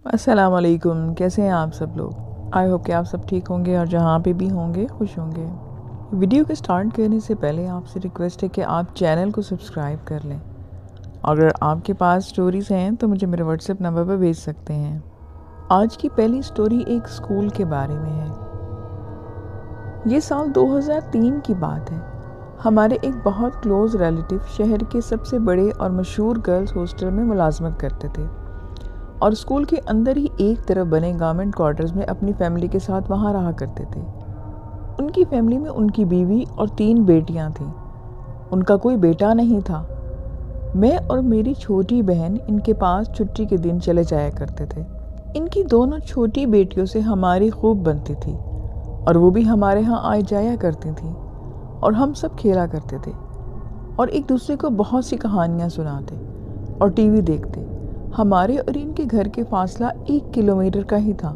السلام علیکم، کیسے ہیں آپ سب لوگ؟ آئی ہوپ کہ آپ سب ٹھیک ہوں گے اور جہاں پہ بھی ہوں گے خوش ہوں گے۔ ویڈیو کو سٹارٹ کرنے سے پہلے آپ سے ریکویسٹ ہے کہ آپ چینل کو سبسکرائب کر لیں۔ اگر آپ کے پاس سٹوریز ہیں تو مجھے میرے واٹس ایپ نمبر پہ بھیج سکتے ہیں۔ آج کی پہلی سٹوری ایک اسکول کے بارے میں ہے۔ یہ سال 2003 کی بات ہے۔ ہمارے ایک بہت کلوز ریلیٹیو شہر کے سب سے بڑے اور مشہور گرلز ہاسٹل میں ملازمت کرتے تھے اور اسکول کے اندر ہی ایک طرف بنے گورنمنٹ کوارٹرز میں اپنی فیملی کے ساتھ وہاں رہا کرتے تھے۔ ان کی فیملی میں ان کی بیوی اور 3 بیٹیاں تھیں۔ ان کا کوئی بیٹا نہیں تھا۔ میں اور میری چھوٹی بہن ان کے پاس چھٹی کے دن چلے جایا کرتے تھے۔ ان کی دونوں چھوٹی بیٹیوں سے ہماری خوب بنتی تھی اور وہ بھی ہمارے ہاں آئے جایا کرتی تھیں اور ہم سب کھیلا کرتے تھے اور ایک دوسرے کو بہت سی کہانیاں سناتے اور ٹی وی دیکھتے۔ ہمارے اور ان کے گھر کے فاصلہ 1 کلومیٹر کا ہی تھا۔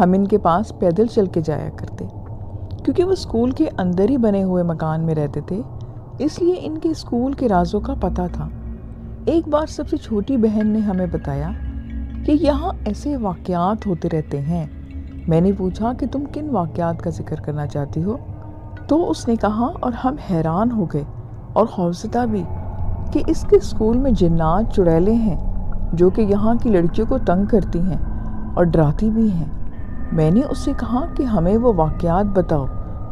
ہم ان کے پاس پیدل چل کے جایا کرتے کیونکہ وہ اسکول کے اندر ہی بنے ہوئے مکان میں رہتے تھے، اس لیے ان کے اسکول کے رازوں کا پتہ تھا۔ ایک بار سب سے چھوٹی بہن نے ہمیں بتایا کہ یہاں ایسے واقعات ہوتے رہتے ہیں۔ میں نے پوچھا کہ تم کن واقعات کا ذکر کرنا چاہتی ہو؟ تو اس نے کہا اور ہم حیران ہو گئے اور خوفزدہ بھی کہ اس کے اسکول میں جنات چڑیلیں ہیں جو کہ یہاں کی لڑکیوں کو تنگ کرتی ہیں اور ڈراتی بھی ہیں۔ میں نے اس سے کہا کہ ہمیں وہ واقعات بتاؤ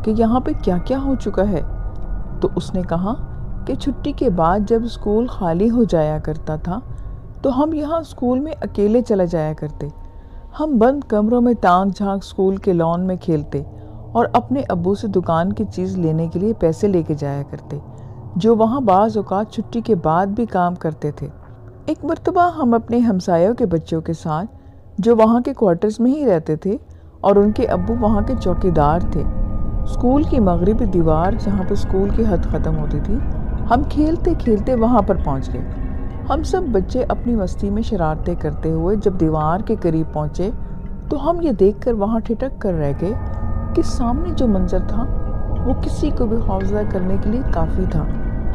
کہ یہاں پہ کیا کیا ہو چکا ہے۔ تو اس نے کہا کہ چھٹی کے بعد جب اسکول خالی ہو جایا کرتا تھا تو ہم یہاں اسکول میں اکیلے چلے جایا کرتے۔ ہم بند کمروں میں تانگ جھانک اسکول کے لان میں کھیلتے اور اپنے ابو سے دکان کی چیز لینے کے لیے پیسے لے کے جایا کرتے جو وہاں بعض اوقات چھٹی کے بعد بھی کام کرتے تھے۔ ایک مرتبہ ہم اپنے ہمسایوں کے بچوں کے ساتھ جو وہاں کے کوارٹرز میں ہی رہتے تھے اور ان کے ابو وہاں کے چوکیدار تھے، اسکول کی مغربی دیوار جہاں پہ اسکول کی حد ختم ہوتی تھی، ہم کھیلتے کھیلتے وہاں پر پہنچ گئے۔ ہم سب بچے اپنی مستی میں شرارتیں کرتے ہوئے جب دیوار کے قریب پہنچے تو ہم یہ دیکھ کر وہاں ٹھٹک کر رہ گئے کہ سامنے جو منظر تھا وہ کسی کو بھی خوفزدہ کرنے کے لیے کافی تھا۔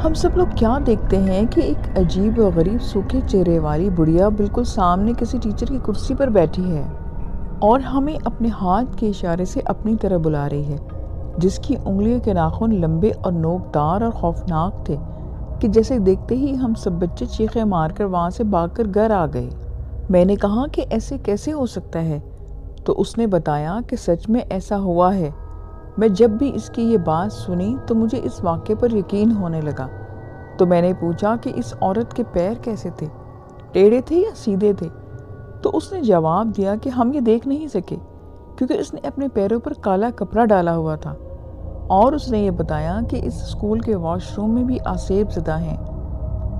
ہم سب لوگ کیا دیکھتے ہیں کہ ایک عجیب و غریب سوکھے چہرے والی بڑھیا بالکل سامنے کسی ٹیچر کی کرسی پر بیٹھی ہے اور ہمیں اپنے ہاتھ کے اشارے سے اپنی طرف بلا رہی ہے، جس کی انگلیوں کے ناخن لمبے اور نوکدار اور خوفناک تھے کہ جیسے دیکھتے ہی ہم سب بچے چیخیں مار کر وہاں سے بھاگ کر گھر آ گئے۔ میں نے کہا کہ ایسے کیسے ہو سکتا ہے؟ تو اس نے بتایا کہ سچ میں ایسا ہوا ہے۔ میں جب بھی اس کی یہ بات سنی تو مجھے اس واقعے پر یقین ہونے لگا۔ تو میں نے پوچھا کہ اس عورت کے پیر کیسے تھے، ٹیڑھے تھے یا سیدھے تھے؟ تو اس نے جواب دیا کہ ہم یہ دیکھ نہیں سکے کیونکہ اس نے اپنے پیروں پر کالا کپڑا ڈالا ہوا تھا، اور اس نے یہ بتایا کہ اس اسکول کے واش روم میں بھی آسیب زدہ ہیں۔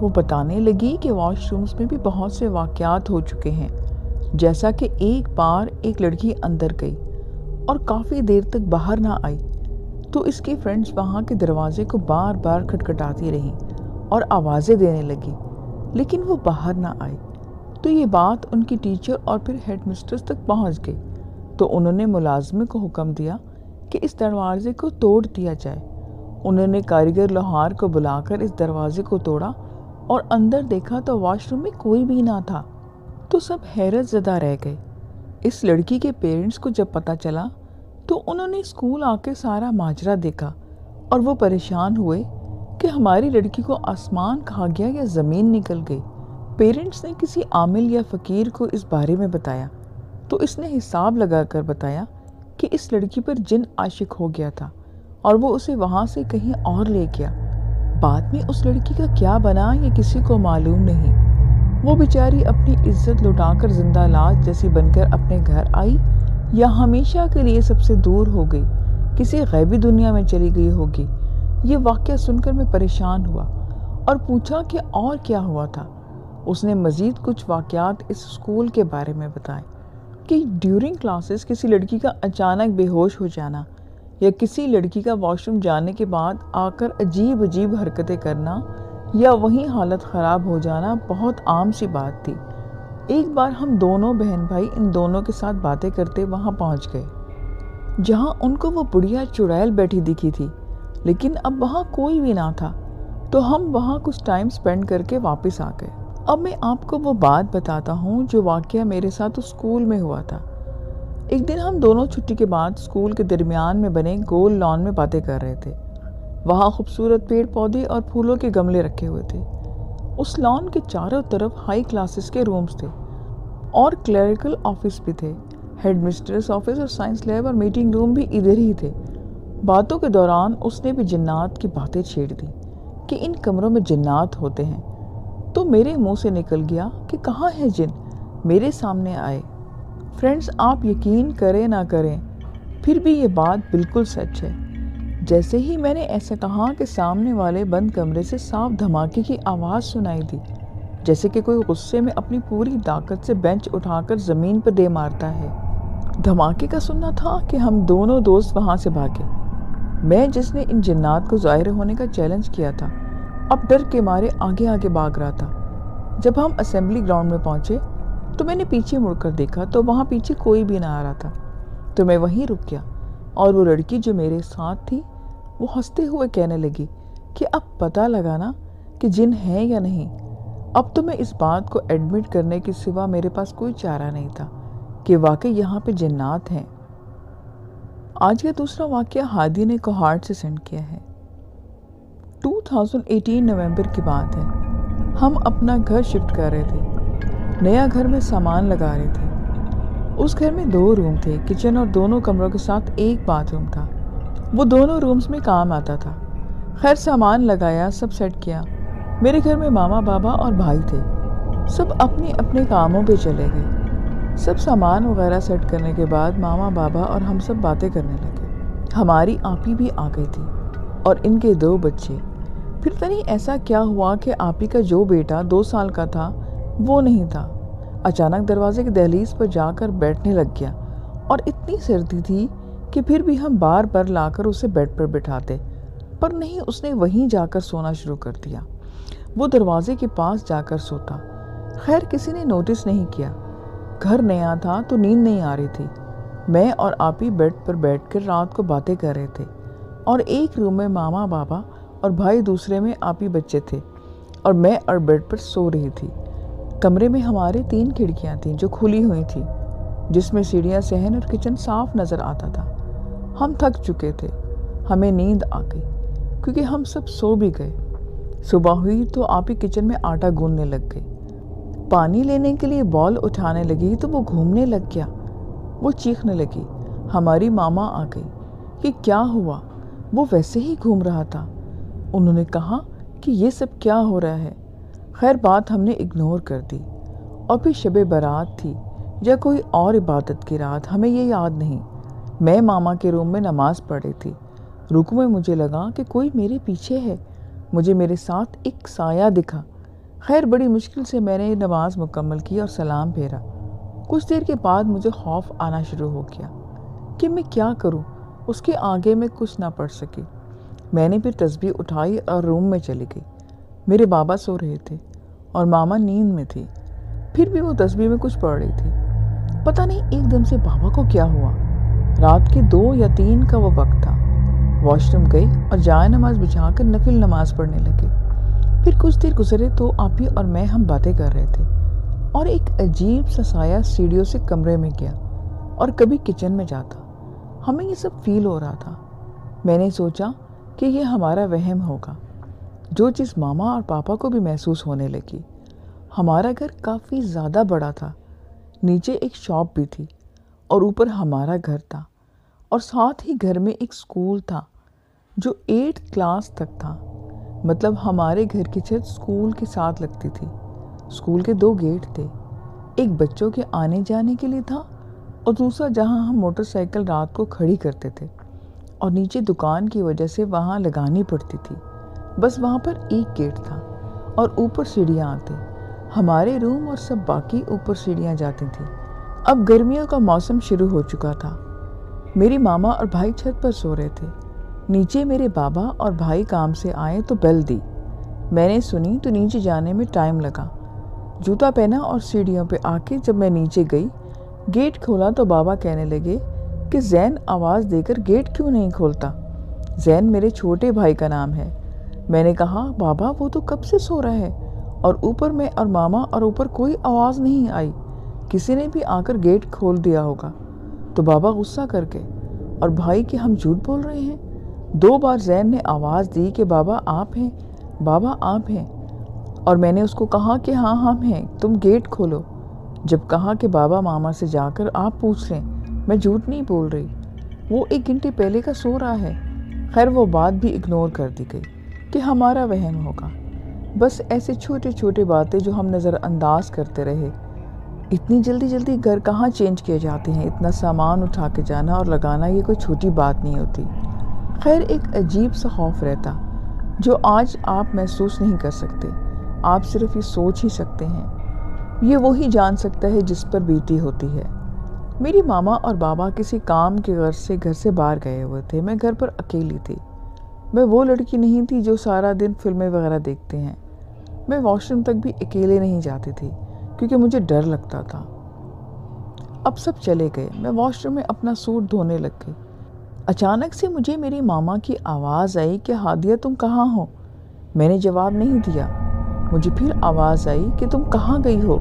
وہ بتانے لگی کہ واش رومز میں بھی بہت سے واقعات ہو چکے ہیں، جیسا کہ ایک بار ایک لڑکی اندر گئی اور کافی دیر تک باہر نہ آئی تو اس کی فرینڈز وہاں کے دروازے کو بار بار کھٹکھٹاتی رہیں اور آوازیں دینے لگی لیکن وہ باہر نہ آئی۔ تو یہ بات ان کی ٹیچر اور پھر ہیڈ مسٹرس تک پہنچ گئی تو انہوں نے ملازمے کو حکم دیا کہ اس دروازے کو توڑ دیا جائے۔ انہوں نے کاریگر لوہار کو بلا کر اس دروازے کو توڑا اور اندر دیکھا تو واش روم میں کوئی بھی نہ تھا۔ تو سب حیرت زدہ رہ گئے۔ اس لڑکی کے پیرنٹس کو جب پتہ چلا تو انہوں نے اسکول آ کے سارا ماجرا دیکھا اور وہ پریشان ہوئے کہ ہماری لڑکی کو آسمان کھا گیا یا زمین نکل گئی۔ پیرنٹس نے کسی عامل یا فقیر کو اس بارے میں بتایا تو اس نے حساب لگا کر بتایا کہ اس لڑکی پر جن عاشق ہو گیا تھا اور وہ اسے وہاں سے کہیں اور لے گیا۔ بعد میں اس لڑکی کا کیا بنا یہ کسی کو معلوم نہیں۔ وہ بیچاری اپنی عزت لٹا کر زندہ لاش جیسی بن کر اپنے گھر آئی یا ہمیشہ کے لیے سب سے دور ہو گئی، کسی غیبی دنیا میں چلی گئی ہوگی۔ یہ واقعہ سن کر میں پریشان ہوا اور پوچھا کہ اور کیا ہوا تھا۔ اس نے مزید کچھ واقعات اس اسکول کے بارے میں بتائے کہ ڈیورنگ کلاسز کسی لڑکی کا اچانک بے ہوش ہو جانا یا کسی لڑکی کا واش روم جانے کے بعد آ کر عجیب عجیب حرکتیں کرنا یا وہیں حالت خراب ہو جانا بہت عام سی بات تھی۔ ایک بار ہم دونوں بہن بھائی ان دونوں کے ساتھ باتیں کرتے وہاں پہنچ گئے جہاں ان کو وہ بڑھیا چڑیل بیٹھی دکھی تھی، لیکن اب وہاں کوئی بھی نہ تھا۔ تو ہم وہاں کچھ ٹائم سپینڈ کر کے واپس آ گئے۔ اب میں آپ کو وہ بات بتاتا ہوں جو واقعہ میرے ساتھ اسکول میں ہوا تھا۔ ایک دن ہم دونوں چھٹی کے بعد اسکول کے درمیان میں بنے گول لان میں باتیں کر رہے تھے۔ وہاں خوبصورت پیڑ پودے اور پھولوں کے گملے رکھے ہوئے تھے۔ اس لان کے چاروں طرف ہائی کلاسز کے رومز تھے اور کلیریکل آفس بھی تھے۔ ہیڈ مسٹریس آفس اور سائنس لیب اور میٹنگ روم بھی ادھر ہی تھے۔ باتوں کے دوران اس نے بھی جنات کی باتیں چھیڑ دی کہ ان کمروں میں جنات ہوتے ہیں، تو میرے منہ سے نکل گیا کہ کہاں ہے جن، میرے سامنے آئے۔ فرینڈز، آپ یقین کریں نہ کریں، پھر بھی یہ بات بالکل سچ ہے۔ جیسے ہی میں نے ایسا کہا کہ سامنے والے بند کمرے سے صاف دھماکے کی آواز سنائی دی، جیسے کہ کوئی غصے میں اپنی پوری طاقت سے بینچ اٹھا کر زمین پر دے مارتا ہے۔ دھماکے کا سننا تھا کہ ہم دونوں دوست وہاں سے بھاگے۔ میں جس نے ان جنات کو ظاہر ہونے کا چیلنج کیا تھا، اب ڈر کے مارے آگے آگے بھاگ رہا تھا۔ جب ہم اسمبلی گراؤنڈ میں پہنچے تو میں نے پیچھے مڑ کر دیکھا تو وہاں پیچھے کوئی بھی نہ آ رہا تھا، تو میں وہیں رک گیا، اور وہ لڑکی جو میرے ساتھ تھی وہ ہنستے ہوئے کہنے لگی کہ اب پتہ لگا نا کہ جن ہے یا نہیں۔ اب تو میں اس بات کو ایڈمٹ کرنے کے سوا میرے پاس کوئی چارہ نہیں تھا کہ واقعی یہاں پہ جنات ہیں۔ آج کا دوسرا واقعہ ہادی نے کوہاٹ سے سینڈ کیا ہے۔ 2018 نومبر کی بات ہے۔ ہم اپنا گھر شفٹ کر رہے تھے، نیا گھر میں سامان لگا رہے تھے۔ اس گھر میں 2 روم تھے، کچن اور دونوں کمروں کے ساتھ ایک باتھ روم تھا۔ وہ دونوں رومز میں کام آتا تھا۔ خیر، سامان لگایا، سب سیٹ کیا۔ میرے گھر میں ماما، بابا اور بھائی تھے۔ سب اپنے اپنے کاموں پہ چلے گئے۔ سب سامان وغیرہ سیٹ کرنے کے بعد ماما، بابا اور ہم سب باتیں کرنے لگے۔ ہماری آپی بھی آ گئی تھی اور ان کے 2 بچے۔ پھر پتہ نہیں ایسا کیا ہوا کہ آپی کا جو بیٹا 2 سال کا تھا وہ نہیں تھا، اچانک دروازے کے دہلیز پر جا کر بیٹھنے لگ گیا، اور اتنی سردی تھی کہ پھر بھی ہم بار بار لا کر اسے بیڈ پر بٹھاتے، پر نہیں، اس نے وہیں جا کر سونا شروع کر دیا۔ وہ دروازے کے پاس جا کر سوتا۔ خیر، کسی نے نوٹس نہیں کیا۔ گھر نیا تھا تو نیند نہیں آ رہی تھی۔ میں اور آپی بیڈ پر بیٹھ کر رات کو باتیں کر رہے تھے، اور ایک روم میں ماما، بابا اور بھائی، دوسرے میں آپی بچے تھے، اور میں اور بیڈ پر سو رہی تھی۔ کمرے میں ہمارے 3 کھڑکیاں تھیں جو کھلی ہوئی تھیں، جس میں سیڑھیاں، صحن اور کچن صاف نظر آتا تھا۔ ہم تھک چکے تھے، ہمیں نیند آ گئی کیونکہ ہم سب سو بھی گئے۔ صبح ہوئی تو آپی کچن میں آٹا گوندنے لگ گئی۔ پانی لینے کے لیے بال اٹھانے لگی تو وہ گھومنے لگ گیا۔ وہ چیخنے لگی۔ ہماری ماما آ گئی کہ کیا ہوا؟ وہ ویسے ہی گھوم رہا تھا۔ انہوں نے کہا کہ یہ سب کیا ہو رہا ہے؟ خیر، بات ہم نے اگنور کر دی، اور پھر شب برات تھی یا کوئی اور عبادت کی رات، ہمیں یہ یاد نہیں۔ میں ماما کے روم میں نماز پڑھ رہی تھی۔ رکوع میں مجھے لگا کہ کوئی میرے پیچھے ہے۔ مجھے میرے ساتھ ایک سایہ دکھا۔ خیر، بڑی مشکل سے میں نے نماز مکمل کی اور سلام پھیرا۔ کچھ دیر کے بعد مجھے خوف آنا شروع ہو گیا کہ میں کیا کروں۔ اس کے آگے میں کچھ نہ پڑھ سکی۔ میں نے پھر تسبیح اٹھائی اور روم میں چلی گئی۔ میرے بابا سو رہے تھے اور ماما نیند میں تھی، پھر بھی وہ تسبیح میں کچھ پڑھ رہی تھی۔ پتہ نہیں ایک دم سے بابا کو کیا ہوا۔ رات کے 2 یا 3 کا وہ وقت تھا۔ واش روم گئی اور جائے نماز بچھا کر نفل نماز پڑھنے لگے۔ پھر کچھ دیر گزرے تو آپی اور میں ہم باتیں کر رہے تھے، اور ایک عجیب سا سایہ سیڑھیوں سے کمرے میں گیا اور کبھی کچن میں جاتا۔ ہمیں یہ سب فیل ہو رہا تھا۔ میں نے سوچا کہ یہ ہمارا وہم ہوگا، جو چیز ماما اور پاپا کو بھی محسوس ہونے لگی۔ ہمارا گھر کافی زیادہ بڑا تھا۔ نیچے ایک شاپ بھی تھی اور اوپر ہمارا گھر تھا، اور ساتھ ہی گھر میں ایک اسکول تھا جو 8 کلاس تک تھا۔ مطلب ہمارے گھر کی چھت اسکول کے ساتھ لگتی تھی۔ اسکول کے 2 گیٹ تھے، ایک بچوں کے آنے جانے کے لیے تھا اور دوسرا جہاں ہم موٹر سائیکل رات کو کھڑی کرتے تھے، اور نیچے دکان کی وجہ سے وہاں لگانی پڑتی تھی۔ بس وہاں پر ایک گیٹ تھا اور اوپر سیڑھیاں آتی۔ ہمارے روم اور سب باقی اوپر سیڑھیاں جاتی تھیں۔ اب گرمیوں کا موسم شروع ہو چکا تھا۔ میری ماما اور بھائی چھت پر سو رہے تھے۔ نیچے میرے بابا اور بھائی کام سے آئے تو بیل دی۔ میں نے سنی تو نیچے جانے میں ٹائم لگا۔ جوتا پہنا اور سیڑھیوں پہ آ کے جب میں نیچے گئی، گیٹ کھولا تو بابا کہنے لگے کہ زین آواز دے کر گیٹ کیوں نہیں کھولتا؟ زین میرے چھوٹے بھائی کا نام ہے۔ میں نے کہا، بابا وہ تو کب سے سو رہا ہے اور اوپر میں اور ماما اور اوپر کوئی آواز نہیں آئی. کسی نے بھی آ کر گیٹ کھول دیا ہوگا. تو بابا غصہ کر کے اور بھائی کہ ہم جھوٹ بول رہے ہیں. 2 بار زین نے آواز دی کہ بابا آپ ہیں، بابا آپ ہیں، اور میں نے اس کو کہا کہ ہاں ہم ہیں، تم گیٹ کھولو. جب کہا کہ بابا ماما سے جا کر آپ پوچھ لیں، میں جھوٹ نہیں بول رہی، وہ 1 گھنٹے پہلے کا سو رہا ہے. خیر وہ بات بھی اگنور کر دی گئی کہ ہمارا وہم ہوگا. بس ایسے چھوٹے چھوٹے باتیں جو ہم نظر انداز کرتے رہے. اتنی جلدی جلدی گھر کہاں چینج کیے جاتے ہیں، اتنا سامان اٹھا کے جانا اور لگانا یہ کوئی چھوٹی بات نہیں ہوتی. خیر ایک عجیب سا خوف رہتا جو آج آپ محسوس نہیں کر سکتے. آپ صرف یہ سوچ ہی سکتے ہیں. یہ وہی جان سکتا ہے جس پر بیتی ہوتی ہے. میری ماما اور بابا کسی کام کے غرض سے گھر سے باہر گئے ہوئے تھے. میں گھر پر اکیلی تھی. میں وہ لڑکی نہیں تھی جو سارا دن فلمیں وغیرہ دیکھتے ہیں. میں واش روم تک بھی اکیلے نہیں جاتی تھی کیونکہ مجھے ڈر لگتا تھا. اب سب چلے گئے. میں واش روم میں اپنا سوٹ دھونے لگ گئی. اچانک سے مجھے میری ماما کی آواز آئی کہ ہادیہ تم کہاں ہو؟ میں نے جواب نہیں دیا. مجھے پھر آواز آئی کہ تم کہاں گئی ہو؟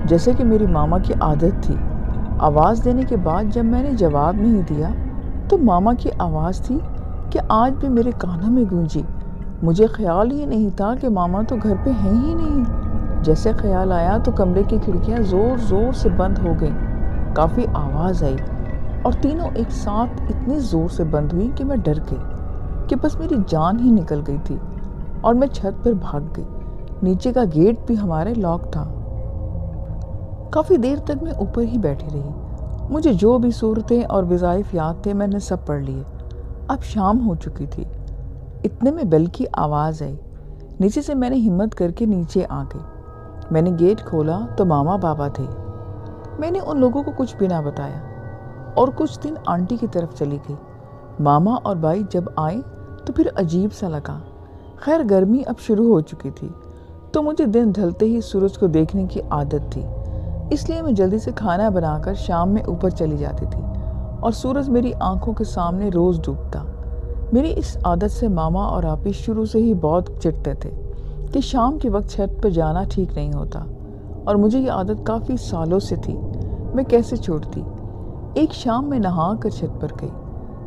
جیسے کہ میری ماما کی عادت تھی. آواز دینے کے بعد جب میں نے جواب نہیں دیا تو ماما کی آواز تھی کہ آج بھی میرے کانوں میں گونجی. مجھے خیال ہی نہیں تھا کہ ماما تو گھر پہ ہیں ہی نہیں. جیسے خیال آیا تو کمرے کی کھڑکیاں زور زور سے بند ہو گئیں. کافی آواز آئی اور تینوں ایک ساتھ اتنی زور سے بند ہوئی کہ میں ڈر گئی کہ بس میری جان ہی نکل گئی تھی اور میں چھت پر بھاگ گئی. نیچے کا گیٹ بھی ہمارے لاک تھا. کافی دیر تک میں اوپر ہی بیٹھی رہی. مجھے جو بھی صورتیں اور وظائف یاد تھے میں نے سب پڑھ لیے. اب شام ہو چکی تھی. اتنے میں بیل کی آواز آئی. نیچے سے میں نے ہمت کر کے نیچے آ گئی. میں نے گیٹ کھولا تو ماما بابا تھے. میں نے ان لوگوں کو کچھ بھی نہ بتایا اور کچھ دن آنٹی کی طرف چلی گئی. ماما اور بھائی جب آئے تو پھر عجیب سا لگا. خیر گرمی اب شروع ہو چکی تھی تو مجھے دن ڈھلتے ہی سورج کو دیکھنے کی عادت تھی. اس لیے میں جلدی سے کھانا بنا کر شام میں اوپر چلی جاتی تھی اور سورج میری آنکھوں کے سامنے روز ڈوبتا. میری اس عادت سے ماما اور آپی شروع سے ہی بہت چڑھتے تھے کہ شام کے وقت چھت پر جانا ٹھیک نہیں ہوتا، اور مجھے یہ عادت کافی سالوں سے تھی. میں کیسے چھوڑتی؟ ایک شام میں نہا کر چھت پر گئی.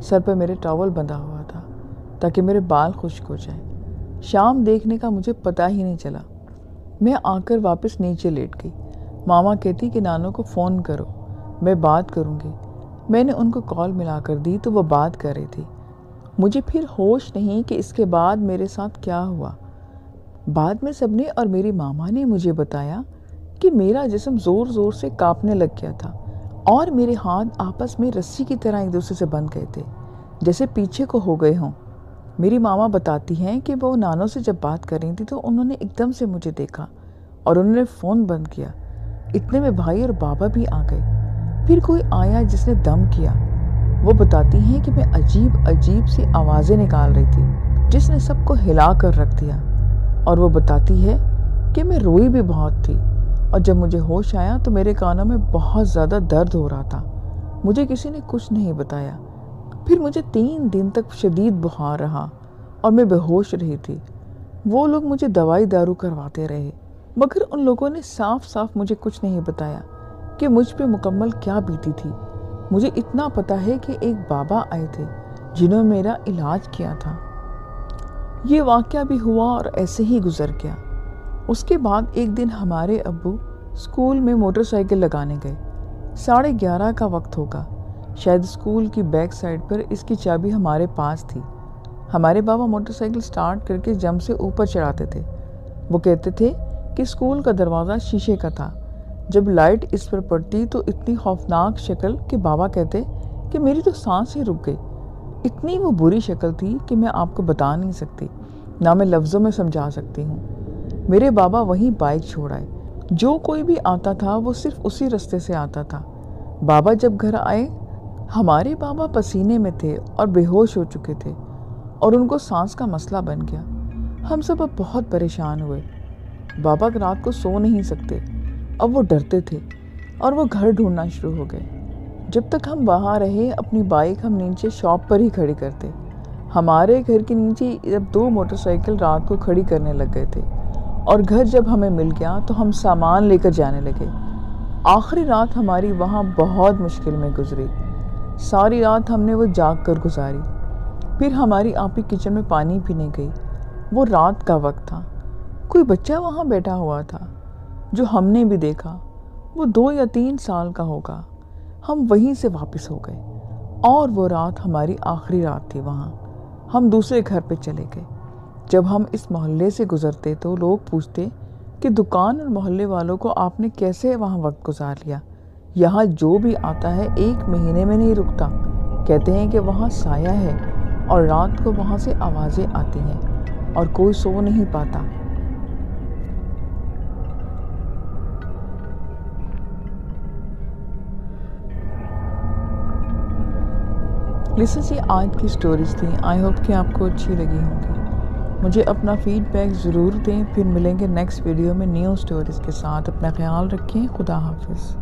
سر پر میرے ٹاول بندھا ہوا تھا تاکہ میرے بال خشک ہو جائیں. شام دیکھنے کا مجھے پتہ ہی نہیں چلا. میں آ کر واپس نیچے لیٹ گئی. ماما کہتی کہ نانو کو فون کرو، میں بات کروں گی. میں نے ان کو کال ملا کر دی تو وہ بات کر رہی تھی. مجھے پھر ہوش نہیں کہ اس کے بعد میرے ساتھ کیا ہوا. بعد میں سب نے اور میری ماما نے مجھے بتایا کہ میرا جسم زور زور سے کانپنے لگ گیا تھا اور میرے ہاتھ آپس میں رسی کی طرح ایک دوسرے سے بندھ گئے تھے جیسے پیچھے کو ہو گئے ہوں. میری ماما بتاتی ہیں کہ وہ نانو سے جب بات کر رہی تھی تو انہوں نے ایک دم سے مجھے دیکھا اور انہوں نے فون بند کیا. اتنے میں بھائی اور بابا بھی آ گئے. پھر کوئی آیا جس نے دم کیا. وہ بتاتی ہیں کہ میں عجیب عجیب سی آوازیں نکال رہی تھی جس نے سب کو ہلا کر رکھ دیا. اور وہ بتاتی ہے کہ میں روئی بھی بہت تھی اور جب مجھے ہوش آیا تو میرے کانوں میں بہت زیادہ درد ہو رہا تھا. مجھے کسی نے کچھ نہیں بتایا. پھر مجھے 3 دن تک شدید بخار رہا اور میں بے ہوش رہی تھی. وہ لوگ مجھے دوائی دارو کرواتے رہے مگر ان لوگوں نے صاف صاف مجھے کچھ نہیں بتایا کہ مجھ پہ مکمل کیا بیتی تھی. مجھے اتنا پتہ ہے کہ ایک بابا آئے تھے جنہوں نے میرا علاج کیا تھا. یہ واقعہ بھی ہوا اور ایسے ہی گزر گیا. اس کے بعد ایک دن ہمارے ابو اسکول میں موٹر سائیکل لگانے گئے. 11:30 کا وقت ہوگا. شاید اسکول کی بیک سائڈ پر اس کی چابی ہمارے پاس تھی. ہمارے بابا موٹر سائیکل سٹارٹ کر کے جم سے اوپر چڑھاتے تھے. وہ کہتے تھے کہ اسکول کا دروازہ شیشے کا تھا. جب لائٹ اس پر پڑتی تو اتنی خوفناک شکل کہ بابا کہتے کہ میری تو سانس ہی رک گئی. اتنی وہ بری شکل تھی کہ میں آپ کو بتا نہیں سکتی، نہ میں لفظوں میں سمجھا سکتی ہوں. میرے بابا وہیں بائک چھوڑ آئے. جو کوئی بھی آتا تھا وہ صرف اسی رستے سے آتا تھا. بابا جب گھر آئے ہمارے بابا پسینے میں تھے اور بے ہوش ہو چکے تھے اور ان کو سانس کا مسئلہ بن گیا. ہم سب اب بہت پریشان ہوئے. بابا رات کو سو نہیں سکتے. اب وہ ڈرتے تھے اور وہ گھر ڈھونڈنا شروع ہو گئے. جب تک ہم وہاں رہے اپنی بائک ہم نیچے شاپ پر ہی کھڑی کرتے. ہمارے گھر کے نیچے اب 2 موٹر سائیکل رات کو کھڑی کرنے لگ گئے تھے اور گھر جب ہمیں مل گیا تو ہم سامان لے کر جانے لگے۔ آخری رات ہماری وہاں بہت مشکل میں گزری۔ ساری رات ہم نے وہ جاگ کر گزاری۔ پھر ہماری آپی کچن میں پانی پینے گئی۔ وہ رات کا وقت تھا۔ کوئی بچہ وہاں بیٹھا ہوا تھا جو ہم نے بھی دیکھا۔ وہ 2 یا 3 سال کا ہوگا۔ ہم وہیں سے واپس ہو گئے اور وہ رات ہماری آخری رات تھی وہاں۔ ہم دوسرے گھر پہ چلے گئے۔ جب ہم اس محلے سے گزرتے تو لوگ پوچھتے کہ دکان اور محلے والوں کو آپ نے کیسے وہاں وقت گزار لیا؟ یہاں جو بھی آتا ہے 1 مہینے میں نہیں رکتا۔ کہتے ہیں کہ وہاں سایہ ہے اور رات کو وہاں سے آوازیں آتی ہیں اور کوئی سو نہیں پاتا۔ لسنس، یہ آج کی سٹوریز تھیں۔ آئی ہوپ کہ آپ کو اچھی لگی ہوں گی۔ مجھے اپنا فیڈ بیک ضرور دیں۔ پھر ملیں گے نیکسٹ ویڈیو میں نیو سٹوریز کے ساتھ۔ اپنا خیال رکھیں۔ خدا حافظ۔